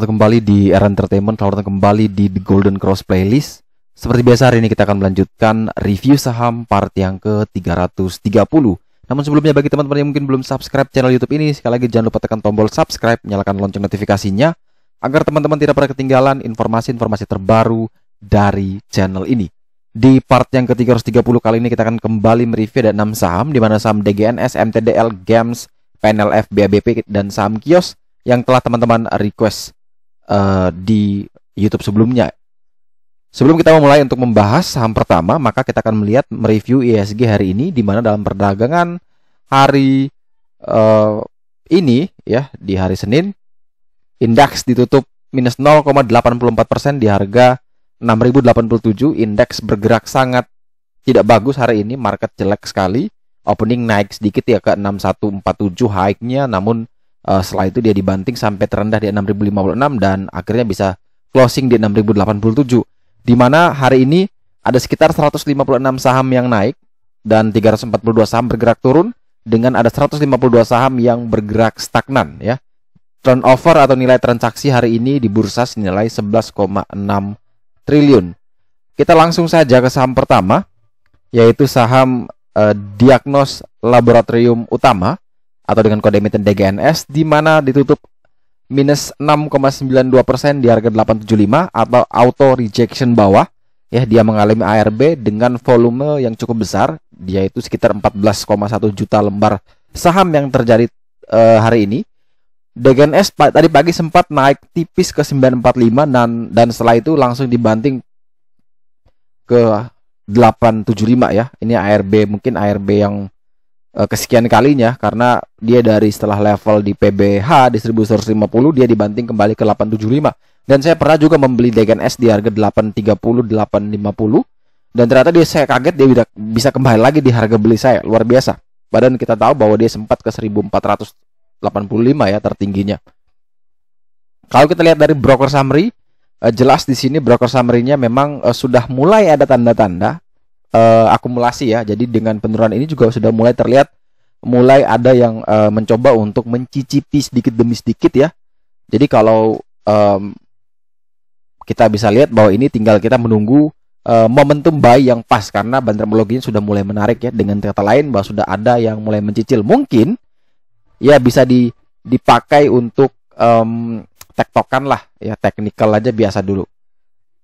Selamat datang kembali di Era Entertainment. Selamat datang kembali di The Golden Cross Playlist. Seperti biasa hari ini kita akan melanjutkan review saham part yang ke-330. Namun sebelumnya bagi teman-teman yang mungkin belum subscribe channel YouTube ini, sekali lagi jangan lupa tekan tombol subscribe, nyalakan lonceng notifikasinya agar teman-teman tidak pernah ketinggalan informasi-informasi terbaru dari channel ini. Di part yang ke-330 kali ini kita akan kembali mereview ada 6 saham, di mana saham DGNS, MTDL, GEMS, PNLF, BABP, dan saham kios yang telah teman-teman request di YouTube sebelumnya. Sebelum kita memulai untuk membahas saham pertama, maka kita akan melihat mereview IHSG hari ini, di mana dalam perdagangan hari ini ya, di hari Senin, indeks ditutup minus 0,84% di harga 6.087. Indeks bergerak sangat tidak bagus hari ini, market jelek sekali. Opening naik sedikit ya ke 6147 high-nya, namun setelah itu dia dibanting sampai terendah di 6.056 dan akhirnya bisa closing di 6.087. Di mana hari ini ada sekitar 156 saham yang naik dan 342 saham bergerak turun, dengan ada 152 saham yang bergerak stagnan ya. Turnover atau nilai transaksi hari ini di bursa senilai 11,6 triliun. Kita langsung saja ke saham pertama, yaitu saham Diagnos Laboratorium Utama atau dengan kode emiten DGNS, di mana ditutup minus 6,92% di harga 875 atau auto rejection bawah ya. Dia mengalami ARB dengan volume yang cukup besar, yaitu sekitar 14,1 juta lembar saham yang terjadi hari ini. DGNS tadi pagi sempat naik tipis ke 945 dan setelah itu langsung dibanting ke 875 ya. Ini ARB, mungkin ARB yang kesekian kalinya, karena dia dari setelah level di PBH di 1150 dia dibanting kembali ke 875. Dan saya pernah juga membeli DGNS di harga 830, 850 dan ternyata saya kaget dia bisa kembali lagi di harga beli saya. Luar biasa. Padahal kita tahu bahwa dia sempat ke 1485 ya tertingginya. Kalau kita lihat dari broker summary, jelas di sini broker summary-nya memang sudah mulai ada tanda-tanda akumulasi ya. Jadi dengan penurunan ini juga sudah mulai terlihat, mulai ada yang mencoba untuk mencicipi sedikit demi sedikit ya. Jadi kalau kita bisa lihat bahwa ini tinggal kita menunggu momentum buy yang pas, karena bantermologinya sudah mulai menarik ya. Dengan kata lain bahwa sudah ada yang mulai mencicil, mungkin ya bisa dipakai untuk tektokan lah ya, teknikal aja biasa dulu.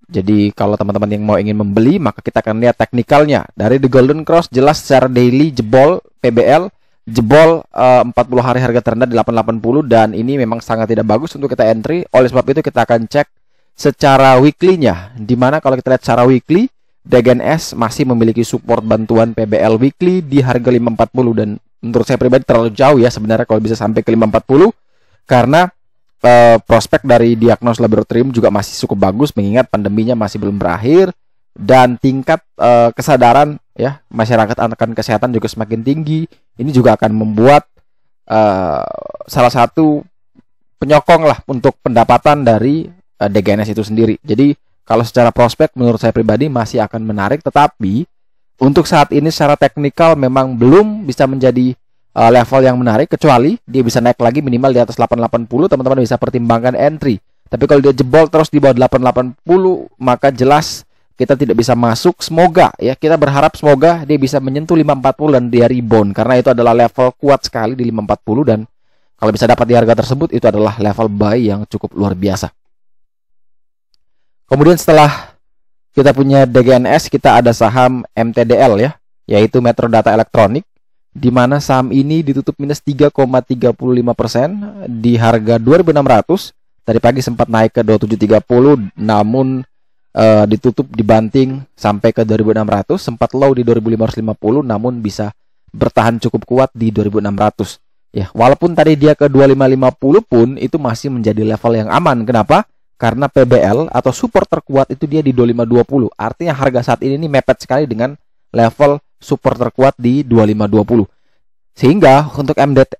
Jadi kalau teman-teman yang mau ingin membeli, maka kita akan lihat teknikalnya. Dari The Golden Cross jelas secara daily jebol PBL, jebol 40 hari harga terendah di 880, dan ini memang sangat tidak bagus untuk kita entry. Oleh sebab itu kita akan cek secara weekly-nya, dimana kalau kita lihat secara weekly, DGNS masih memiliki support bantuan PBL weekly di harga 540, dan menurut saya pribadi terlalu jauh ya sebenarnya kalau bisa sampai ke 540, karena prospek dari Diagnos Laboratorium juga masih cukup bagus, mengingat pandeminya masih belum berakhir dan tingkat kesadaran ya masyarakat akan kesehatan juga semakin tinggi. Ini juga akan membuat salah satu penyokong lah untuk pendapatan dari DGNS itu sendiri. Jadi kalau secara prospek menurut saya pribadi masih akan menarik, tetapi untuk saat ini secara teknikal memang belum bisa menjadi level yang menarik, kecuali dia bisa naik lagi minimal di atas 880, teman-teman bisa pertimbangkan entry. Tapi kalau dia jebol terus di bawah 880, maka jelas kita tidak bisa masuk. Semoga ya, kita berharap semoga dia bisa menyentuh 540 dan dia rebound, karena itu adalah level kuat sekali di 540, dan kalau bisa dapat di harga tersebut itu adalah level buy yang cukup luar biasa. Kemudian setelah kita punya DGNS, kita ada saham MTDL ya, yaitu Metro Data Elektronik, di mana saham ini ditutup minus 3,35% di harga 2.600. Tadi pagi sempat naik ke 2730, namun ditutup dibanting sampai ke 2.600. Sempat low di 2.550, namun bisa bertahan cukup kuat di 2.600. Ya, walaupun tadi dia ke 2.550 pun itu masih menjadi level yang aman. Kenapa? Karena PBL atau support terkuat itu dia di 2.520. Artinya harga saat ini mepet sekali dengan level support terkuat di 2520. Sehingga untuk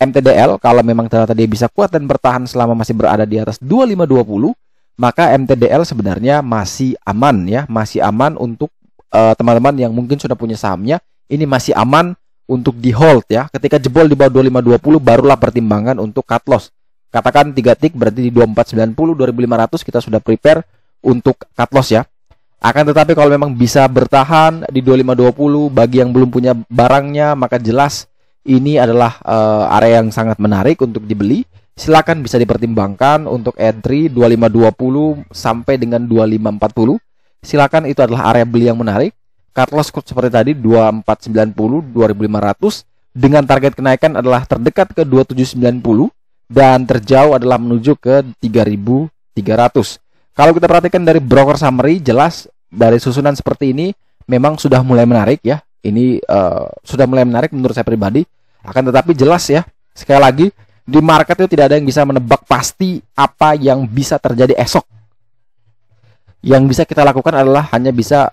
MTDL, kalau memang ternyata dia bisa kuat dan bertahan selama masih berada di atas 2520, maka MTDL sebenarnya masih aman ya, masih aman untuk teman-teman yang mungkin sudah punya sahamnya. Ini masih aman untuk di hold ya. Ketika jebol di bawah 2520 barulah pertimbangan untuk cut loss. Katakan 3 tick berarti di 2490, 2500 kita sudah prepare untuk cut loss ya. Akan tetapi kalau memang bisa bertahan di 2520 bagi yang belum punya barangnya, maka jelas ini adalah area yang sangat menarik untuk dibeli. Silakan bisa dipertimbangkan untuk entry 2520 sampai dengan 2540. Silakan, itu adalah area beli yang menarik. Cut loss seperti tadi 2490, 2500 dengan target kenaikan adalah terdekat ke 2790 dan terjauh adalah menuju ke 3300. Kalau kita perhatikan dari broker summary, jelas dari susunan seperti ini memang sudah mulai menarik ya. Ini sudah mulai menarik menurut saya pribadi. Akan tetapi jelas ya, sekali lagi di market itu tidak ada yang bisa menebak pasti apa yang bisa terjadi esok. Yang bisa kita lakukan adalah hanya bisa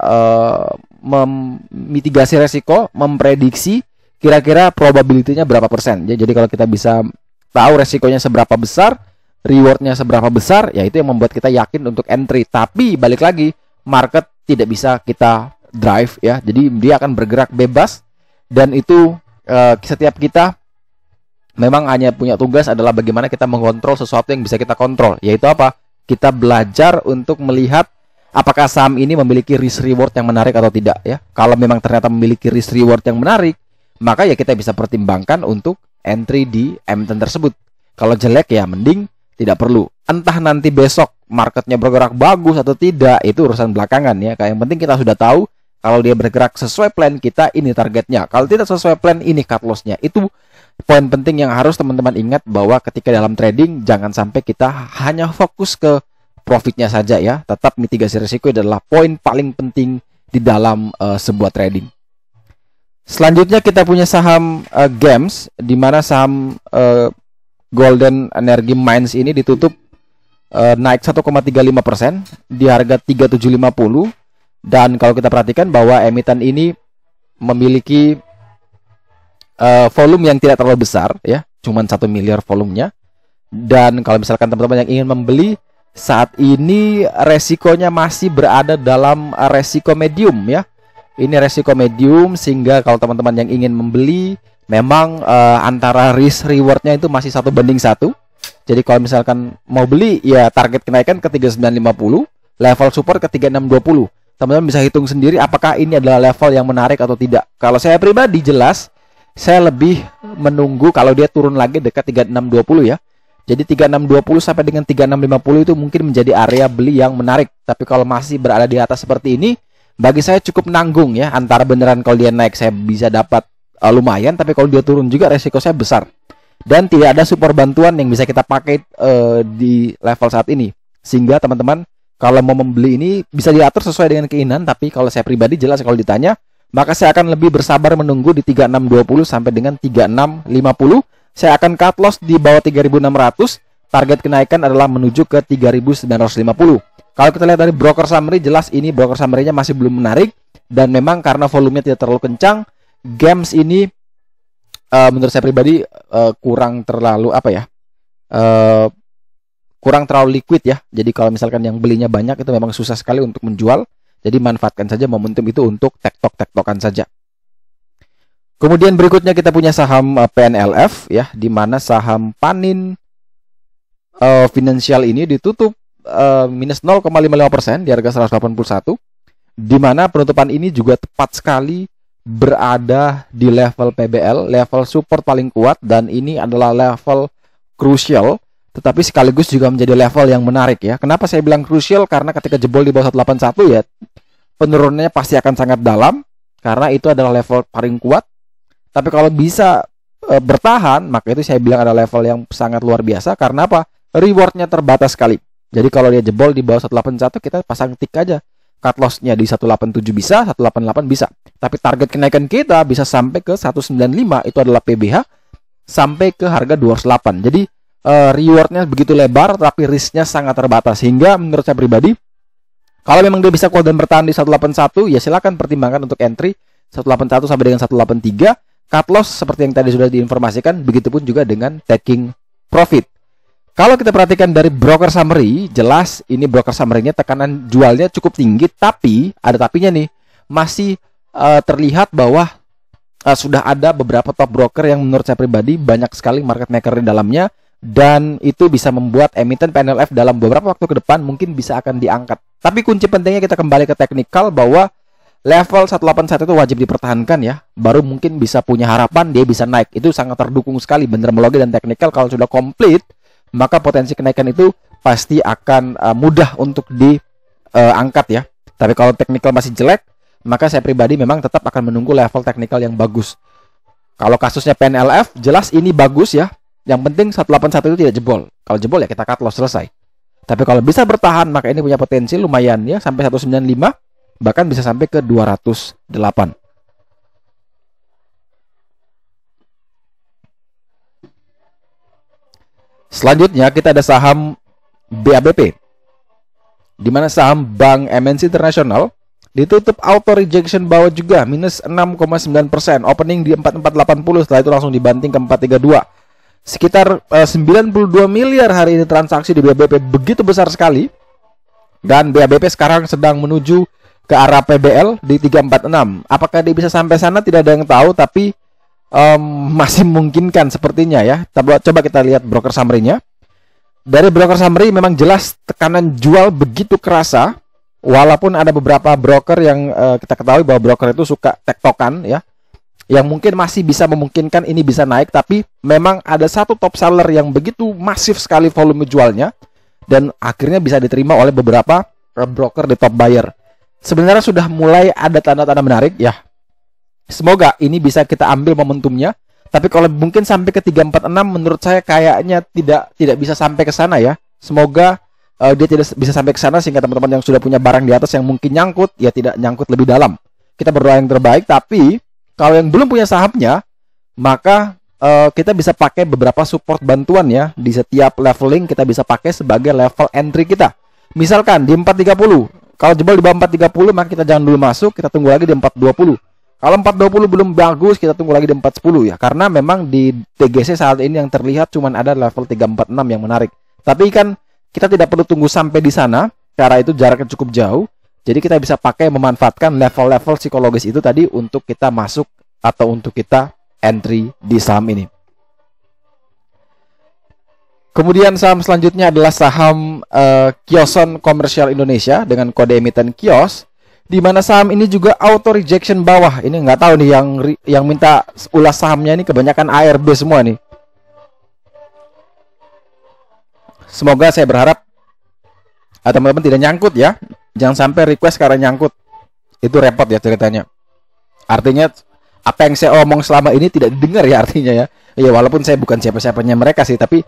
memitigasi resiko, memprediksi kira-kira probability-nya berapa persen. Jadi kalau kita bisa tahu resikonya seberapa besar, rewardnya seberapa besar, ya itu yang membuat kita yakin untuk entry. Tapi balik lagi, market tidak bisa kita drive ya. Jadi dia akan bergerak bebas, dan itu setiap kita memang hanya punya tugas adalah bagaimana kita mengontrol sesuatu yang bisa kita kontrol. Yaitu apa? Kita belajar untuk melihat apakah saham ini memiliki risk reward yang menarik atau tidak ya. Kalau memang ternyata memiliki risk reward yang menarik, maka ya kita bisa pertimbangkan untuk entry di emiten tersebut. Kalau jelek ya mending tidak perlu. Entah nanti besok marketnya bergerak bagus atau tidak, itu urusan belakangan ya. Yang penting kita sudah tahu kalau dia bergerak sesuai plan kita, ini targetnya. Kalau tidak sesuai plan, ini cut loss-nya. Itu poin penting yang harus teman-teman ingat, bahwa ketika dalam trading jangan sampai kita hanya fokus ke profitnya saja ya. Tetap mitigasi risiko adalah poin paling penting di dalam sebuah trading. Selanjutnya kita punya saham GEMS, di mana saham Golden Energy Mines ini ditutup naik 1,35% di harga 3750. Dan kalau kita perhatikan bahwa emiten ini memiliki volume yang tidak terlalu besar ya, cuman 1 miliar volumenya. Dan kalau misalkan teman-teman yang ingin membeli saat ini, resikonya masih berada dalam resiko medium ya. Ini resiko medium, sehingga kalau teman-teman yang ingin membeli, memang antara risk rewardnya itu masih 1:1. Jadi kalau misalkan mau beli, ya target kenaikan ke 3950, level support ke 3620. Teman-teman bisa hitung sendiri apakah ini adalah level yang menarik atau tidak. Kalau saya pribadi jelas, saya lebih menunggu kalau dia turun lagi dekat 3620 ya. Jadi 3620 sampai dengan 3650 itu mungkin menjadi area beli yang menarik. Tapi kalau masih berada di atas seperti ini, bagi saya cukup nanggung ya. Antara beneran kalau dia naik saya bisa dapat lumayan, tapi kalau dia turun juga resiko saya besar. Dan tidak ada support bantuan yang bisa kita pakai di level saat ini. Sehingga teman-teman kalau mau membeli ini bisa diatur sesuai dengan keinginan. Tapi kalau saya pribadi jelas kalau ditanya, maka saya akan lebih bersabar menunggu di 3620 sampai dengan 3650. Saya akan cut loss di bawah 3600. Target kenaikan adalah menuju ke 3950. Kalau kita lihat dari broker summary, jelas ini broker summary-nya masih belum menarik. Dan memang karena volumenya tidak terlalu kencang, GEMS ini menurut saya pribadi kurang terlalu kurang terlalu liquid ya. Jadi kalau misalkan yang belinya banyak, itu memang susah sekali untuk menjual. Jadi manfaatkan saja momentum itu untuk tektok-tektokan saja. Kemudian berikutnya kita punya saham PNLF ya, di mana saham Panin Financial ini ditutup minus 0,55% di harga 181, di mana penutupan ini juga tepat sekali berada di level PBL, level support paling kuat, dan ini adalah level crucial, tetapi sekaligus juga menjadi level yang menarik ya. Kenapa saya bilang crucial? Karena ketika jebol di bawah 181 ya, penurunannya pasti akan sangat dalam, karena itu adalah level paling kuat. Tapi kalau bisa bertahan, maka itu saya bilang ada level yang sangat luar biasa. Karena apa? Rewardnya terbatas sekali. Jadi kalau dia jebol di bawah 181, kita pasang tick aja. Cut loss-nya di 187 bisa, 188 bisa. Tapi target kenaikan kita bisa sampai ke 195, itu adalah PBH, sampai ke harga 208. Jadi rewardnya begitu lebar, tapi risknya sangat terbatas. Sehingga menurut saya pribadi, kalau memang dia bisa kuat dan bertahan di 181, ya silakan pertimbangkan untuk entry 181 sampai dengan 183. Cut loss seperti yang tadi sudah diinformasikan, begitupun juga dengan taking profit. Kalau kita perhatikan dari broker summary, jelas ini broker summary-nya tekanan jualnya cukup tinggi, tapi ada tapinya nih, masih terlihat bahwa sudah ada beberapa top broker yang menurut saya pribadi banyak sekali market maker di dalamnya, dan itu bisa membuat emiten PNLF dalam beberapa waktu ke depan mungkin bisa akan diangkat. Tapi kunci pentingnya kita kembali ke teknikal bahwa level 181 itu wajib dipertahankan ya. Baru mungkin bisa punya harapan dia bisa naik. Itu sangat terdukung sekali bendermologi dan teknikal. Kalau sudah komplit, maka potensi kenaikan itu pasti akan mudah untuk diangkat ya. Tapi kalau teknikal masih jelek, maka saya pribadi memang tetap akan menunggu level teknikal yang bagus. Kalau kasusnya PNLF, jelas ini bagus ya. Yang penting 181 itu tidak jebol. Kalau jebol ya kita cut loss, selesai. Tapi kalau bisa bertahan, maka ini punya potensi lumayan ya, sampai 195, bahkan bisa sampai ke 208. Selanjutnya kita ada saham BABP, di mana saham Bank MNC International ditutup auto rejection bawah juga, minus 6,9%, opening di 4480, setelah itu langsung dibanting ke 432. Sekitar 92 miliar hari ini transaksi di BABP, begitu besar sekali. Dan BABP sekarang sedang menuju ke arah PBL di 346. Apakah dia bisa sampai sana tidak ada yang tahu, tapi masih memungkinkan sepertinya ya. Coba kita lihat broker summary-nya. Dari broker summary memang jelas tekanan jual begitu kerasa. Walaupun ada beberapa broker yang kita ketahui bahwa broker itu suka tektokan ya, yang mungkin masih bisa memungkinkan ini bisa naik, tapi memang ada satu top seller yang begitu masif sekali volume jualnya dan akhirnya bisa diterima oleh beberapa broker di top buyer. Sebenarnya sudah mulai ada tanda-tanda menarik ya. Semoga ini bisa kita ambil momentumnya. Tapi kalau mungkin sampai ke 346, menurut saya kayaknya tidak bisa sampai ke sana ya. Semoga dia tidak bisa sampai ke sana sehingga teman-teman yang sudah punya barang di atas yang mungkin nyangkut ya tidak nyangkut lebih dalam. Kita berdoa yang terbaik, tapi kalau yang belum punya sahamnya, maka kita bisa pakai beberapa support bantuan ya. Di setiap leveling kita bisa pakai sebagai level entry kita. Misalkan di 430, kalau jebol di bawah 430, maka kita jangan dulu masuk, kita tunggu lagi di 420. Kalau 420 belum bagus, kita tunggu lagi di 410 ya. Karena memang di TGC saat ini yang terlihat cuma ada level 346 yang menarik. Tapi kan kita tidak perlu tunggu sampai di sana, karena itu jaraknya cukup jauh. Jadi kita bisa pakai memanfaatkan level-level psikologis itu tadi untuk kita masuk atau untuk kita entry di saham ini. Kemudian saham selanjutnya adalah saham Kioson Komersial Indonesia dengan kode emiten KIOS, di mana saham ini juga auto rejection bawah. Ini nggak tahu nih yang minta ulas sahamnya ini kebanyakan ARB semua nih. Semoga saya berharap teman-teman tidak nyangkut ya. Jangan sampai request karena nyangkut. Itu repot ya ceritanya. Artinya apa yang saya omong selama ini tidak didengar ya artinya ya. Ya walaupun saya bukan siapa-siapanya mereka sih, tapi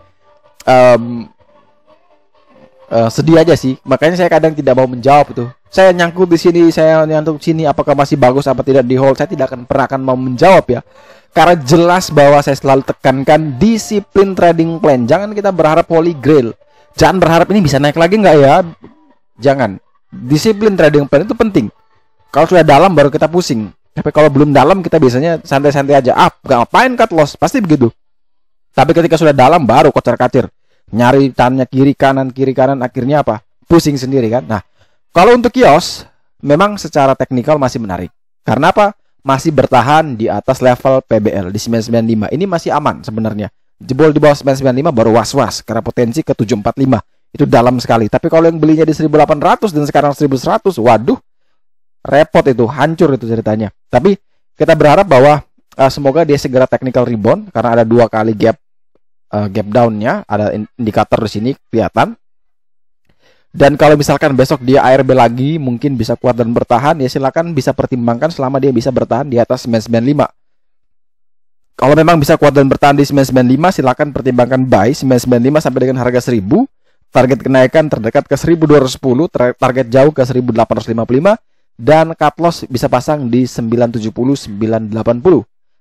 sedih aja sih. Makanya saya kadang tidak mau menjawab itu. Saya nyangkut di sini, saya nyangkut sini, apakah masih bagus apa tidak di hold. Saya tidak akan mau menjawab ya. Karena jelas bahwa saya selalu tekankan disiplin trading plan. Jangan kita berharap holy grail. Jangan berharap ini bisa naik lagi nggak ya. Jangan. Disiplin trading plan itu penting. Kalau sudah dalam baru kita pusing. Tapi kalau belum dalam kita biasanya santai-santai aja. Gak ngapain cut loss, pasti begitu. Tapi ketika sudah dalam baru kocar-kacir. Nyari tannya kiri kanan, akhirnya apa? Pusing sendiri kan. Nah, kalau untuk kios memang secara teknikal masih menarik. Karena apa? Masih bertahan di atas level PBL di 995. Ini masih aman sebenarnya. Jebol di bawah 995 baru was-was karena potensi ke 745. Itu dalam sekali. Tapi kalau yang belinya di 1800 dan sekarang 1100, waduh, repot itu, hancur itu ceritanya. Tapi kita berharap bahwa semoga dia segera technical rebound karena ada 2 kali gap down-nya, ada indikator di sini kelihatan. Dan kalau misalkan besok dia ARB lagi mungkin bisa kuat dan bertahan, ya silakan bisa pertimbangkan selama dia bisa bertahan di atas 995. Kalau memang bisa kuat dan bertahan di 995, silakan pertimbangkan buy 995 sampai dengan harga 1000. Target kenaikan terdekat ke 1210, target jauh ke 1855, dan cut loss bisa pasang di 970, 980.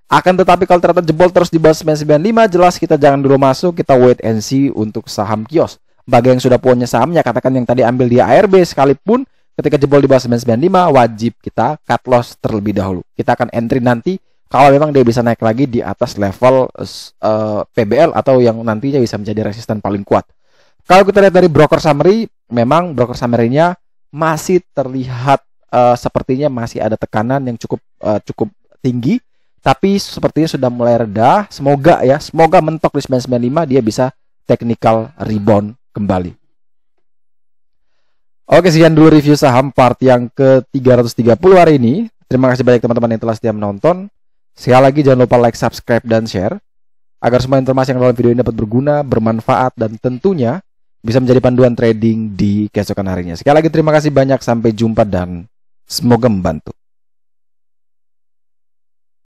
Akan tetapi kalau ternyata jebol terus di bawah 995, jelas kita jangan dulu masuk, kita wait and see untuk saham kios. Bagi yang sudah punya sahamnya, katakan yang tadi ambil di ARB sekalipun, ketika jebol di bawah 995, wajib kita cut loss terlebih dahulu. Kita akan entry nanti kalau memang dia bisa naik lagi di atas level PBL atau yang nantinya bisa menjadi resisten paling kuat. Kalau kita lihat dari broker summary, memang broker summary-nya masih terlihat sepertinya masih ada tekanan yang cukup tinggi, tapi sepertinya sudah mulai reda. Semoga mentok di 995 dia bisa technical rebound kembali. Oke, sekian dulu review saham part yang ke-330 hari ini. Terima kasih banyak teman-teman yang telah setia menonton. Sekali lagi jangan lupa like, subscribe, dan share agar semua informasi yang dalam video ini dapat berguna, bermanfaat, dan tentunya bisa menjadi panduan trading di keesokan harinya. Sekali lagi terima kasih banyak, sampai jumpa dan semoga membantu.